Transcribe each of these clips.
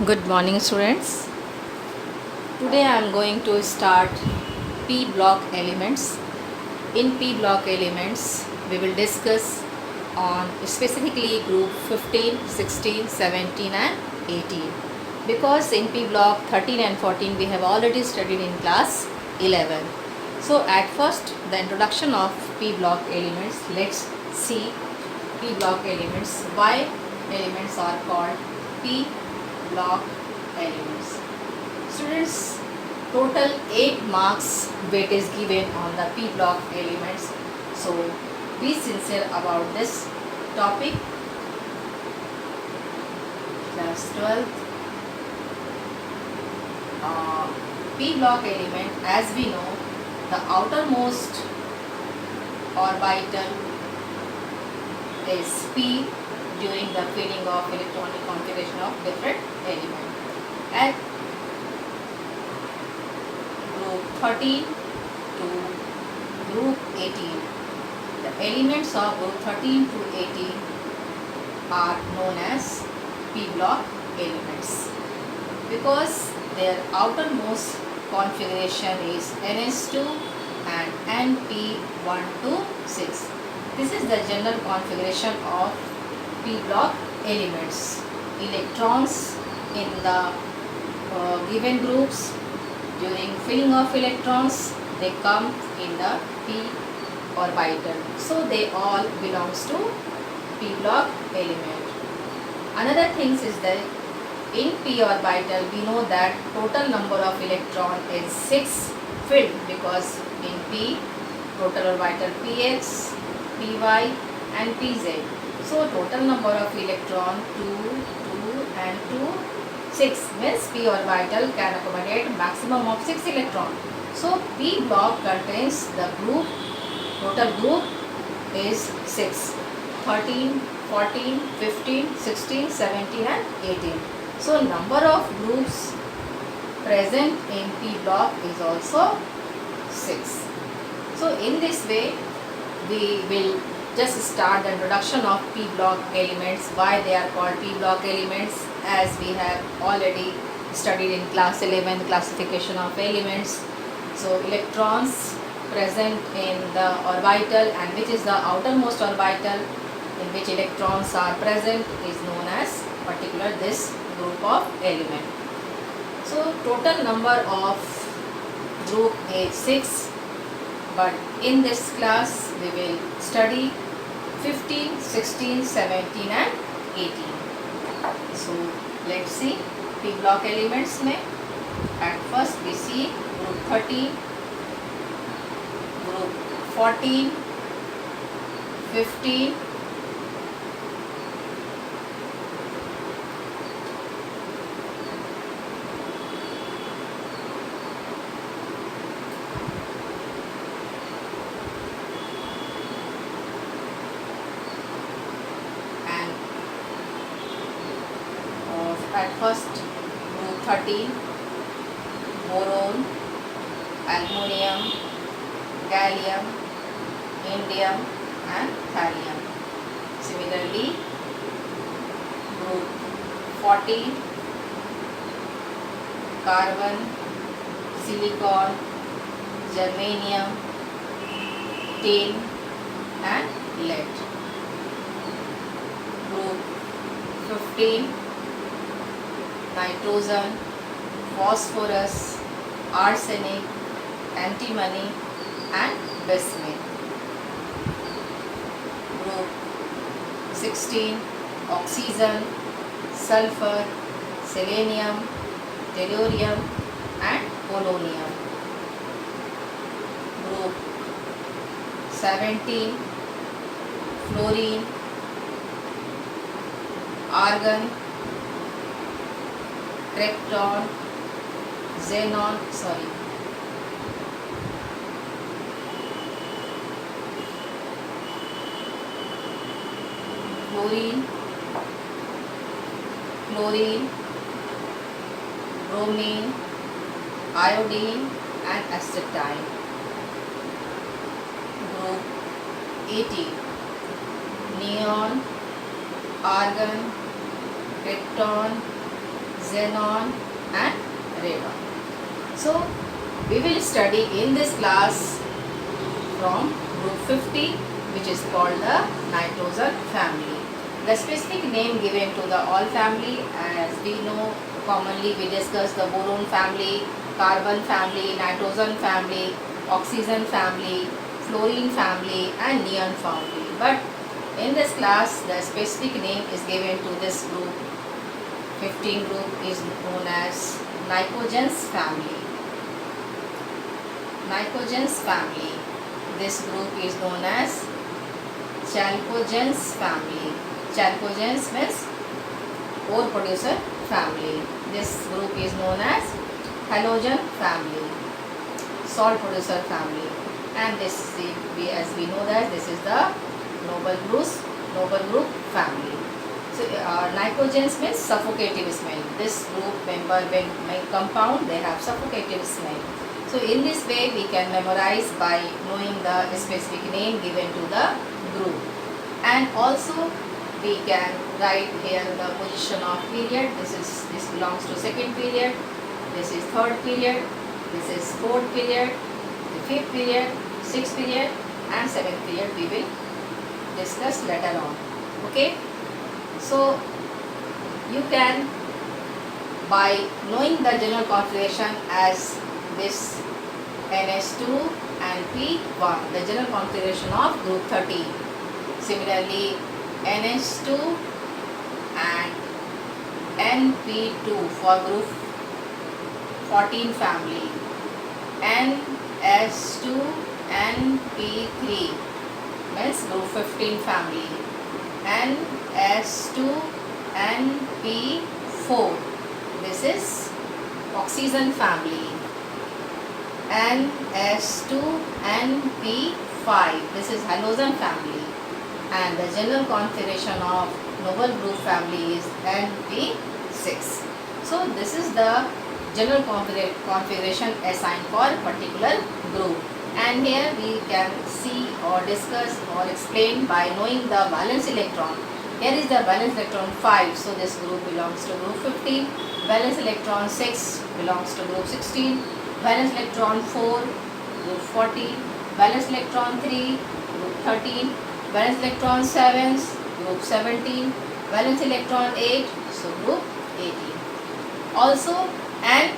Good morning, students. Today I am going to start P block elements. In P block elements, we will discuss on specifically group 15, 16, 17 and 18. Because in P block 13 and 14 we have already studied in class 11. So at first the introduction of P block elements. Let's see P block elements. Why elements are called P block elements. Students, total 8 marks weight is given on the P block elements. So be sincere about this topic. Class 12th. P block element, as we know, the outermost orbital is P during the filling of electronic configuration of different element. At group 13 to group 18, the elements of group 13 to 18 are known as P block elements because their outermost configuration is NS2 and NP126. This is the general configuration of P block elements. Electrons in the given groups, during filling of electrons, they come in the P orbital. So they all belongs to P block element. Another thing is that in P orbital we know that total number of electron is 6 filled because in P total orbital px, py and pz. So total number of electron 2, 2 and 2, 6 means P orbital can accommodate maximum of 6 electron. So P block contains the group, total group is 6, 13, 14, 15, 16, 17 and 18. So number of groups present in P block is also 6. So in this way we will just start the introduction of P block elements, why they are called P block elements, as we have already studied in class 11 classification of elements. So electrons present in the orbital and which is the outermost orbital in which electrons are present is known as particular this group of element. So total number of group is 6, but in this class we will study 15, 16, 17 and 18. So let's see P block elements में. At first we see group 13, group 14, 15, at first group 13, boron, aluminium, gallium, indium and thallium. Similarly, group 14, carbon, silicon, germanium, tin and lead. Group 15, nitrogen, phosphorus, arsenic, antimony and bismuth. Group 16, oxygen, sulfur, selenium, tellurium and polonium. Group 17, fluorine, argon, krypton, xenon, fluorine, chlorine, bromine, iodine and acetylene. Group 18, neon, argon, krypton, xenon and radon. So we will study in this class from group 50, which is called the nitrogen family. The specific name given to the all family, as we know, commonly we discuss the boron family, carbon family, nitrogen family, oxygen family, fluorine family and neon family. But in this class, the specific name is given to this group. 15 group is known as nitrogens family. Nitrogens family. This group is known as chalcogens family. Chalcogens means ore producer family. This group is known as halogen family, salt producer family. And this, as we know that this is the noble group family. So nitrogens means suffocative smell. This group member, when compound, they have suffocative smell. So in this way we can memorize by knowing the specific name given to the group. And also we can write here the position of period. This belongs to second period. This is third period. This is fourth period, the fifth period, sixth period and seventh period we will discuss later on. Okay. So you can, by knowing the general configuration as this NH2 and P1, the general configuration of group 13. Similarly, NH2 and NP2 for group 14 family, NH2 and P3 means group 15 family, NH2 and P4, this is oxygen family, NH2 and P5, this is halogen family, and the general configuration of noble group family is NP6. So this is the general configuration assigned for particular group. And here we can see or discuss or explain by knowing the valence electron. Here is the valence electron 5, so this group belongs to group 15. Valence electron 6 belongs to group 16. Valence electron 4, group 14. Valence electron 3, group 13. Valence electron 7, group 17. Valence electron 8, so group 18. Also, and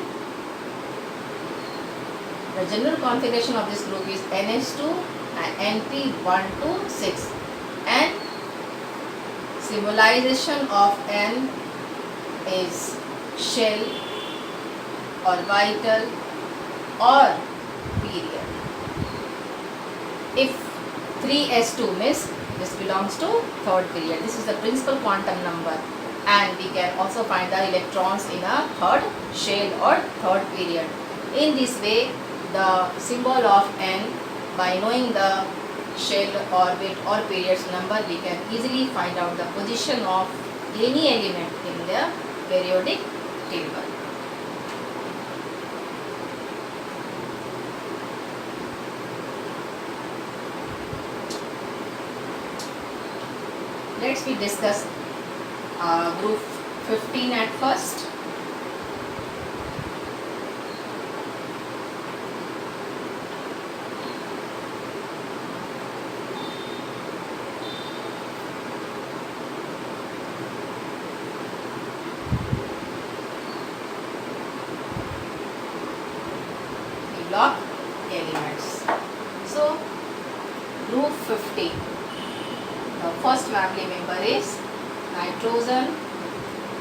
the general configuration of this group is NH2 and NP1 to 6. And symbolization of N is shell orbital or period. If 3s2 means this belongs to third period. This is the principal quantum number, and we can also find the electrons in a third shell or third period. In this way, the symbol of N, by knowing the shell, orbit or periods number, we can easily find out the position of any element in the periodic table. Let's we discuss group 15 at first. The block elements. So group 15. The first family member is nitrogen,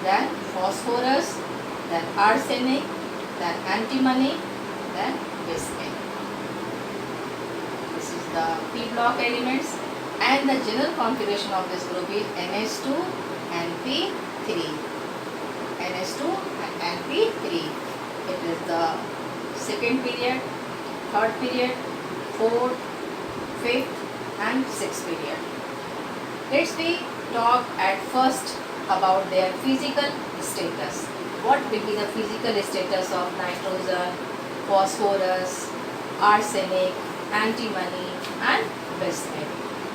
then phosphorus, then arsenic, then antimony, then bismuth. This is the P block elements, and the general configuration of this group is NH2 and P3. NH2 and P3. It is the second period, third period, fourth, fifth and sixth period. Let's we talk at first about their physical status. What will be the physical status of nitrogen, phosphorus, arsenic, antimony and bismuth?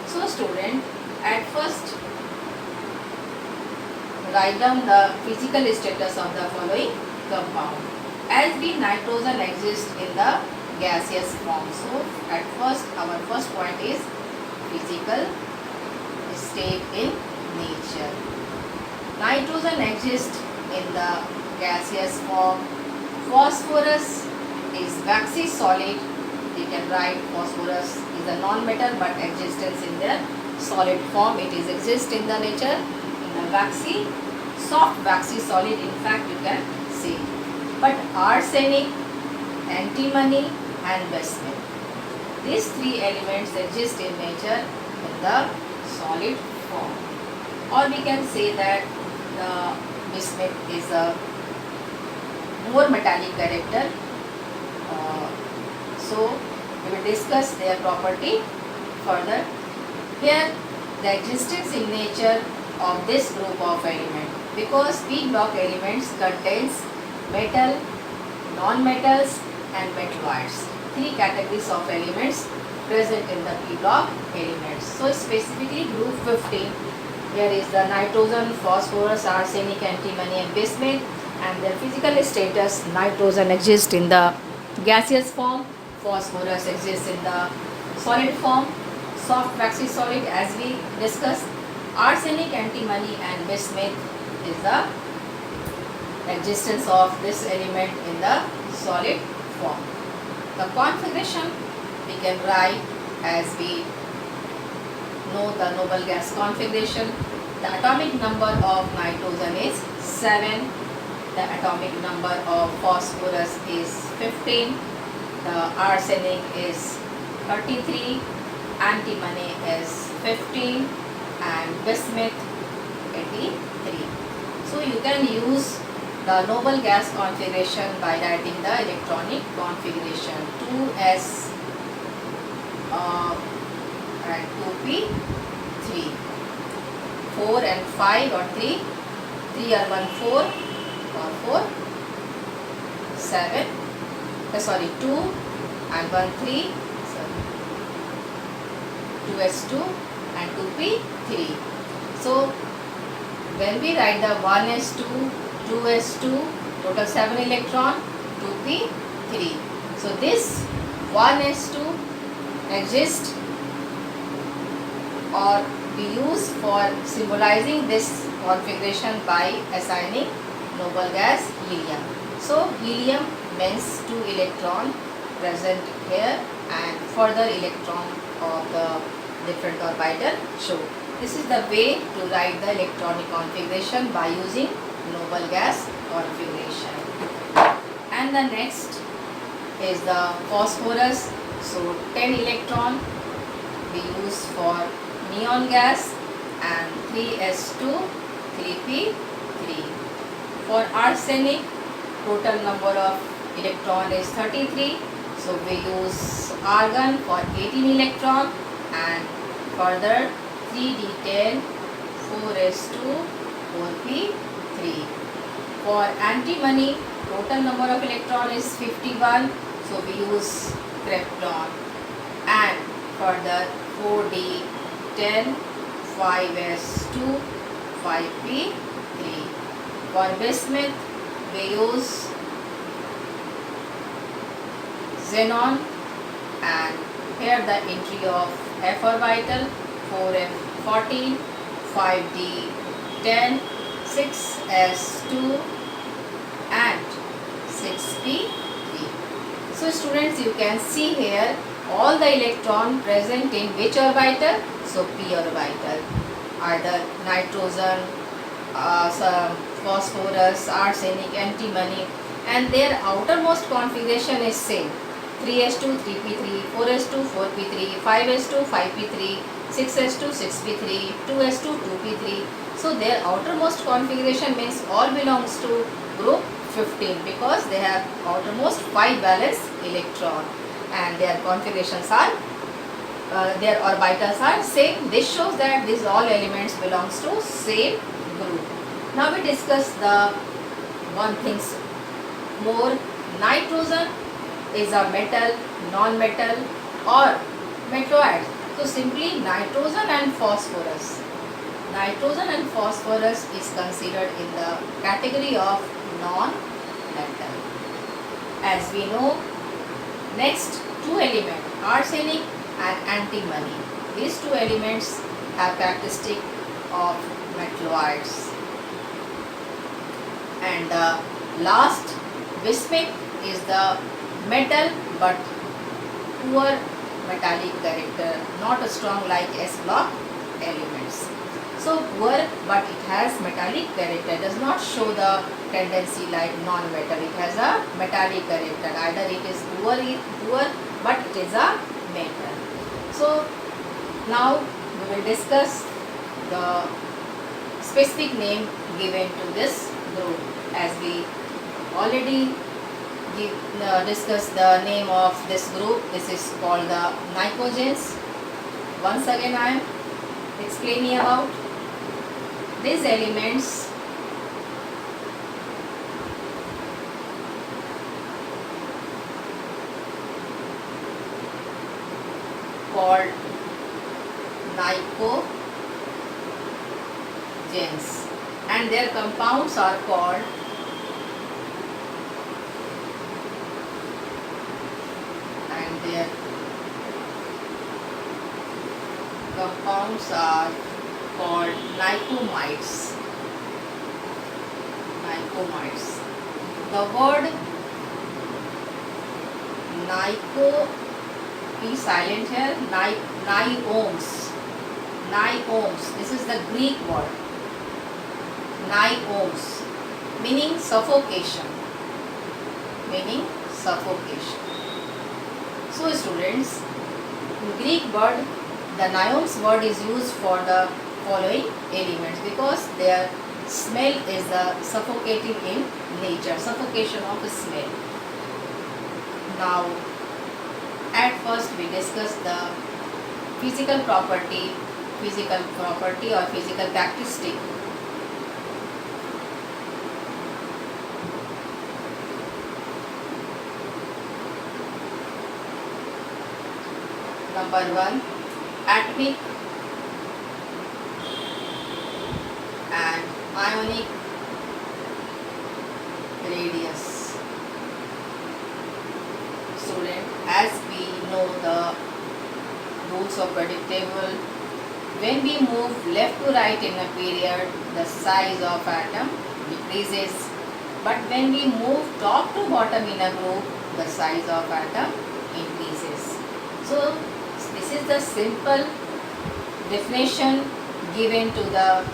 So student, at first write down the physical status of the following compound. As we nitrogen exists in the gaseous form. So at first our first point is physical state in nature. Nitrogen exists in the gaseous form. Phosphorus is waxy solid. You can write phosphorus is a non-metal but existence in the solid form. It is exist in the nature in a waxy, soft waxy solid, in fact you can say. But arsenic, antimony and bismuth, these three elements exist in nature in the solid form. Or we can say that the bismuth is a more metallic character. So we will discuss their property further. Here the existence in nature of this group of element, because p block elements contains metal, non-metals and metalloids. Three categories of elements present in the p block elements. So specifically group 15, here is the nitrogen, phosphorus, arsenic, antimony and bismuth, and their physical status. Nitrogen exists in the gaseous form, phosphorus exists in the solid form, soft waxy solid as we discussed. Arsenic, antimony and bismuth is the existence of this element in the solid form. The configuration we can write as we know the noble gas configuration. The atomic number of nitrogen is 7. The atomic number of phosphorus is 15. The arsenic is 33. Antimony is 15 and bismuth 83. So you can use the noble gas configuration by writing the electronic configuration 2s and 2p3, 4 and 5 or 3, 3 or 1 4 or 4, 7, 2 and 1 3, 2s2 and 2p3. So when we write the 1s2, 2s2, total 7 electron, 2p3. So this 1s2 exists or we use for symbolizing this configuration by assigning noble gas helium. So helium means 2 electron present here and further electron of the different orbital show. This is the way to write the electronic configuration by using noble gas configuration. And the next is the phosphorus. So 10 electron we use for neon gas and 3s2, 3p3. For arsenic, total number of electron is 33. So we use argon for 18 electron and further 3d10, 4s2, 4p3. For antimony, total number of electron is 51. So we use krypton and further 4d10, 5s2, 5p3. For bismuth, we use xenon and here the entry of f orbital 4f14, 5d10, 6s2 and 6p3. So students, you can see here all the electron present in which orbital? So p orbital, either nitrogen, phosphorus, arsenic, antimony, and their outermost configuration is same. 3s2, 3p3, 4s2, 4p3, 5s2, 5p3, 6s2, 6p3, 2s2, 2p3. So their outermost configuration means all belongs to group 15 because they have outermost 5 valence electron and their configurations are their orbitals are same. This shows that these all elements belongs to same group. Now we discuss the one things more. Nitrogen is a metal, non-metal or metalloid. So simply nitrogen and phosphorus. nitrogen and phosphorus is considered in the category of non-metal. As we know, next two elements, arsenic and antimony. These two elements have characteristic of metalloids. And the last, bismuth, is the metal but poor metallic character, not strong like S block elements. So poor, but it has metallic character, does not show the tendency like non-metal. It has a metallic character. Either it is poor, but it is a metal. So now we will discuss the specific name given to this group, as we already discussed the name of this group. This is called the nicogens. Once again I am explaining about these elements. Called nicogens, and their compounds are called nicomides. The word nico is silent here. Niomes. This is the Greek word. Niomes, meaning suffocation. So students, in Greek word, the niomes word is used for the following elements because their smell is suffocating in nature, suffocation of the smell. Now, at first we discuss the physical property or physical characteristic. Number 1, atomic and ionic radius. Student, as we know the rules of predictable, when we move left to right in a period, the size of atom decreases, but when we move top to bottom in a group, the size of atom increases. So this is the simple definition given to the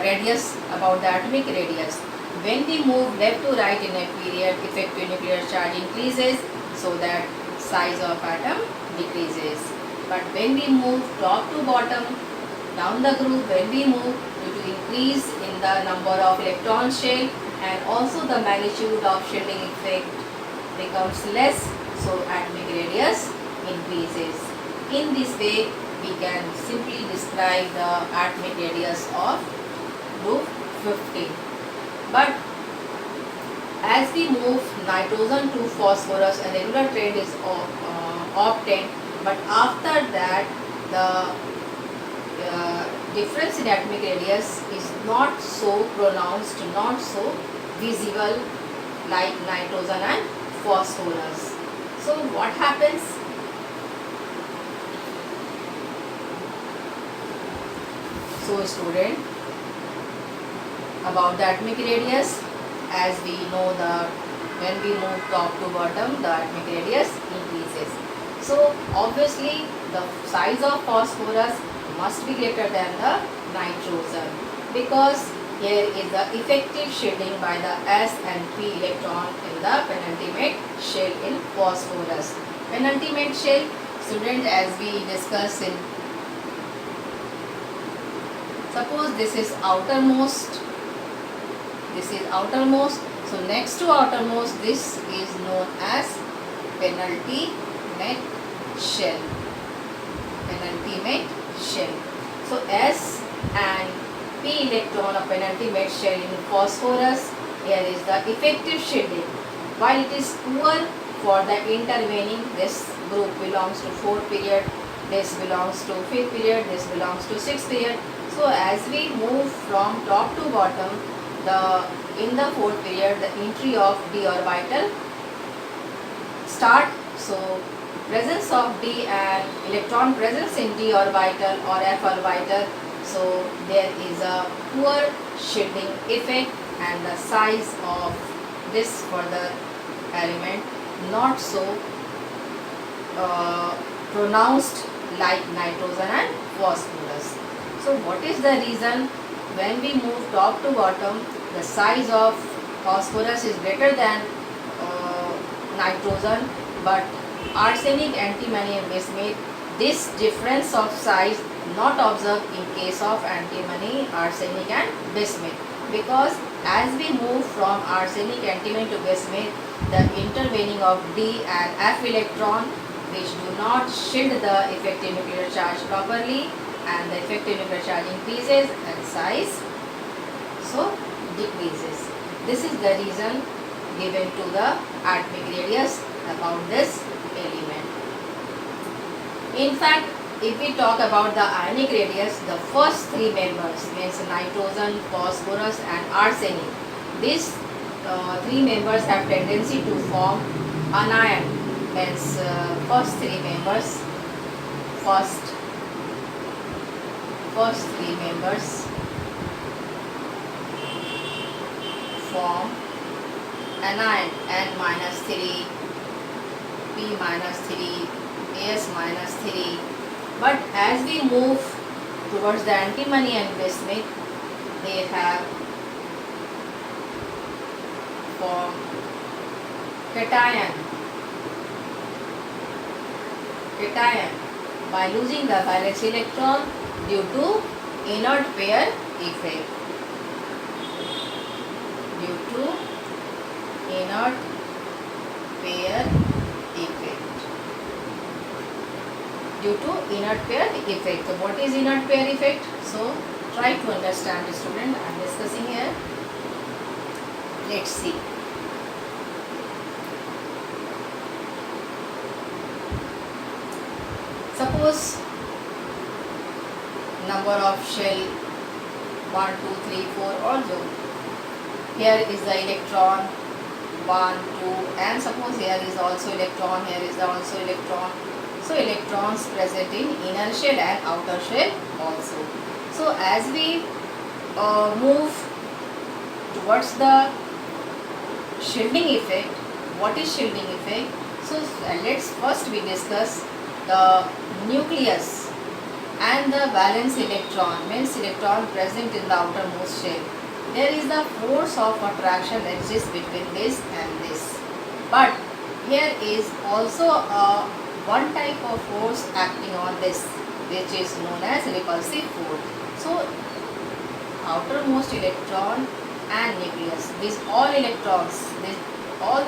radius, about the atomic radius. When we move left to right in a period, effective nuclear charge increases, so that size of atom decreases. But when we move top to bottom down the group, when we move, due to increase in the number of electron shell and also the magnitude of shielding effect becomes less, so atomic radius increases. In this way, we can simply describe the atomic radius of group 15. But as we move nitrogen to phosphorus, a regular trend is obtained, but after that the difference in atomic radius is not so pronounced, not so visible like nitrogen and phosphorus. So what happens? So student, about the atomic radius, as we know, when we move top to bottom, the atomic radius increases. So obviously the size of phosphorus must be greater than the nitrogen, because here is the effective shielding by the s and p electron in the penultimate shell in phosphorus. Penultimate shell, student, as we discussed in, suppose this is outermost, so next to outermost, this is known as penultimate shell. So s and p electron of penultimate shell in phosphorus, here is the effective shielding. While it is poor for the intervening, this group belongs to 4th period, this belongs to fifth period, this belongs to sixth period. So as we move from top to bottom, in the fourth period the entry of d orbital start. So presence of d and electron presence in d orbital or f orbital, so there is a poor shielding effect and the size of this further element not so pronounced like nitrogen and phosphorus. So what is the reason? When we move top to bottom, the size of phosphorus is greater than nitrogen, but arsenic, antimony and bismuth, this difference of size not observed in case of antimony, arsenic and bismuth, because as we move from arsenic, antimony to bismuth, the intervening of d and f electron which do not shield the effective nuclear charge properly, and the effective nuclear charge increases and size so decreases. This is the reason given to the atomic radius about this element. In fact, if we talk about the ionic radius, the first three members means nitrogen, phosphorus and arsenic, these three members have tendency to form anion, means first three members form anion, N minus 3, P minus 3, As minus 3. But as we move towards the antimony and bismuth, they have formed cation by losing the valence electron due to inert pair effect. Due to inert pair effect. So what is inert pair effect? So try to understand, student. I am discussing here. Let's see. Suppose number of shell 1, 2, 3, 4 also. Here is the electron 1, 2, and suppose here is also electron, here is also electron. So electrons present in inner shell and outer shell also. So as we move towards the shielding effect, what is shielding effect? So let's first we discuss the nucleus and the valence electron, means electron present in the outermost shell. There is the force of attraction exists between this and this, but here is also a one type of force acting on this, which is known as repulsive force. So outermost electron and nucleus, all the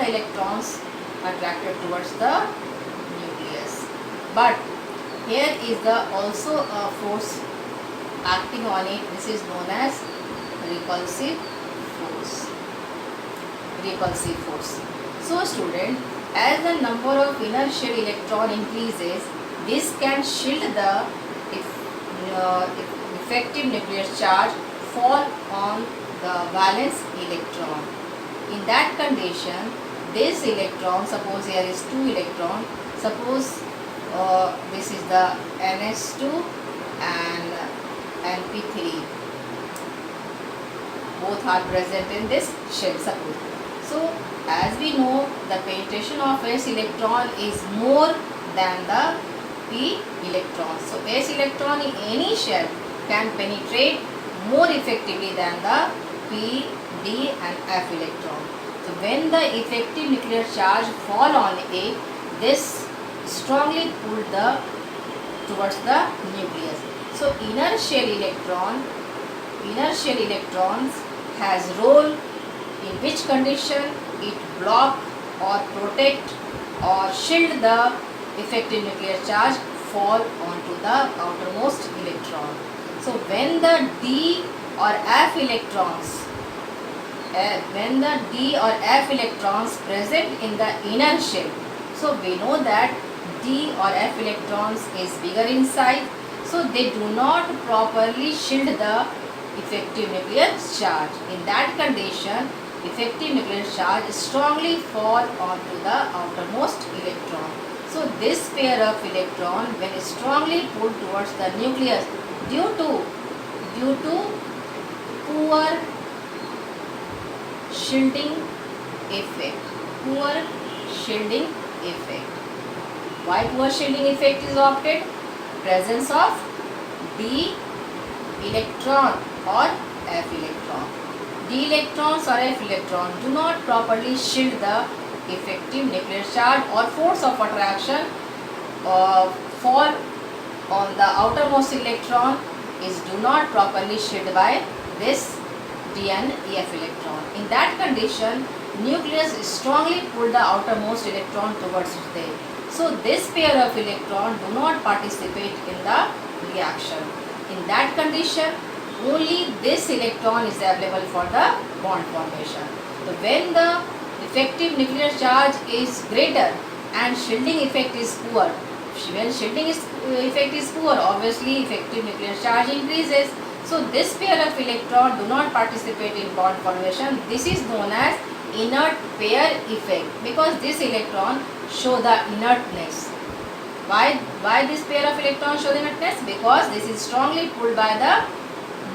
electrons attracted towards the nucleus, but here is also a force acting on it. This is known as repulsive force. So student, as the number of inner shell electron increases, this can shield the effective nuclear charge fall on the valence electron. In that condition, this electron, suppose here is 2 electron, suppose this is the NS2 and NP3, both are present in this shell, suppose. So as we know, the penetration of S electron is more than the P electron. So S electron in any shell can penetrate more effectively than the P, D and F electron. So when the effective nuclear charge fall on A, this strongly pulled towards the nucleus. So inner shell electrons has role in which condition it block or protect or shield the effective nuclear charge fall onto the outermost electron. So when the D or F electrons present in the inner shell, so we know that D or F electrons is bigger in size, so they do not properly shield the effective nuclear charge. In that condition, effective nuclear charge strongly fall onto the outermost electron. So this pair of electron, when strongly pulled towards the nucleus due to poor shielding effect. Poor shielding effect. Why poor shielding effect is opted? Presence of D electron or F electron. D electrons or F electron do not properly shield the effective nuclear charge or force of attraction fall on the outermost electron is do not properly shielded by this D and F electron. In that condition, nucleus strongly pull the outermost electron towards it. So this pair of electron do not participate in the reaction. In that condition, only this electron is available for the bond formation. So when the effective nuclear charge is greater and shielding effect is poor, when shielding effect is poor, obviously effective nuclear charge increases. So this pair of electron do not participate in bond formation. This is known as inert pair effect because this electron show the inertness. Why this pair of electrons show the inertness? Because this is strongly pulled by the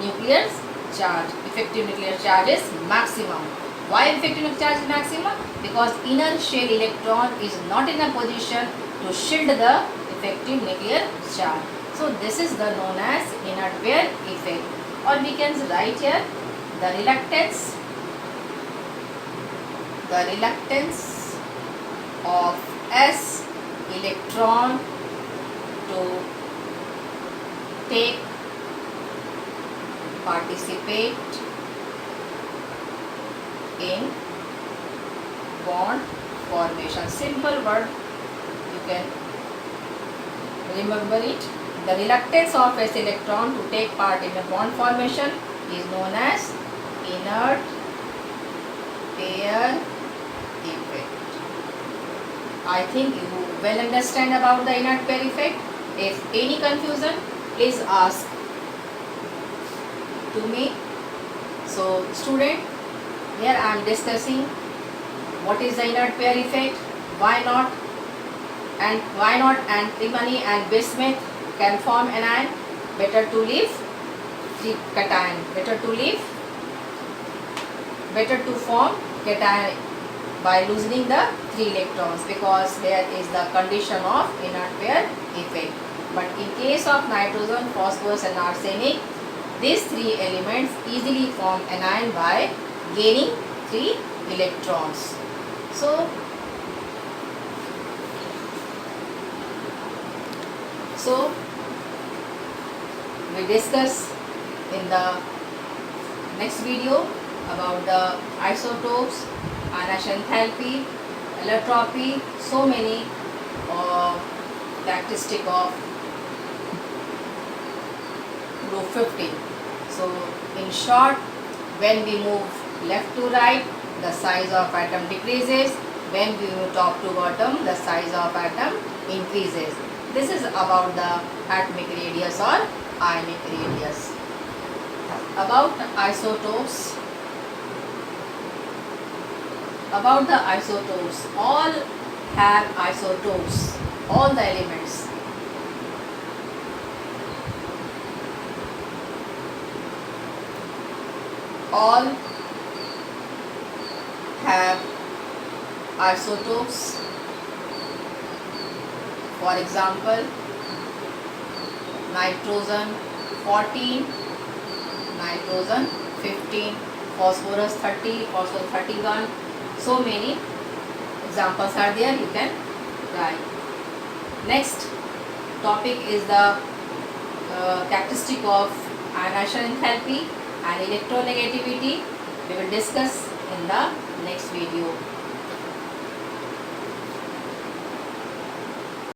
nuclear charge. Effective nuclear charge is maximum. Why effective nuclear charge is maximum? Because inner shell electron is not in a position to shield the effective nuclear charge. So this is the known as inert pair effect, or we can write here the reluctance of S electron to participate in bond formation. Simple word, you can remember it. The reluctance of S electron to take part in a bond formation is known as inert pair effect. I think you well understand about the inert pair effect. If any confusion, please ask to me. So student, here I am discussing what is the inert pair effect, why not and Trimani and Bismuth can form anion. Better to leave cation. Better to form cation by loosening the 3 electrons, because there is the condition of inert pair effect. But in case of nitrogen, phosphorus and arsenic, these 3 elements easily form anion by gaining 3 electrons. So we discuss in the next video about the isotopes, ionization enthalpy, allotropy, so many characteristic of group 15. So in short, when we move left to right, the size of atom decreases. When we move top to bottom, the size of atom increases. This is about the atomic radius or ionic radius. About the isotopes, all have isotopes, all the elements. All have isotopes. For example, nitrogen 14, nitrogen 15, phosphorus 30, phosphorus 31. So many examples are there, you can try. Next topic is the characteristic of ionization enthalpy and electronegativity. We will discuss in the next video.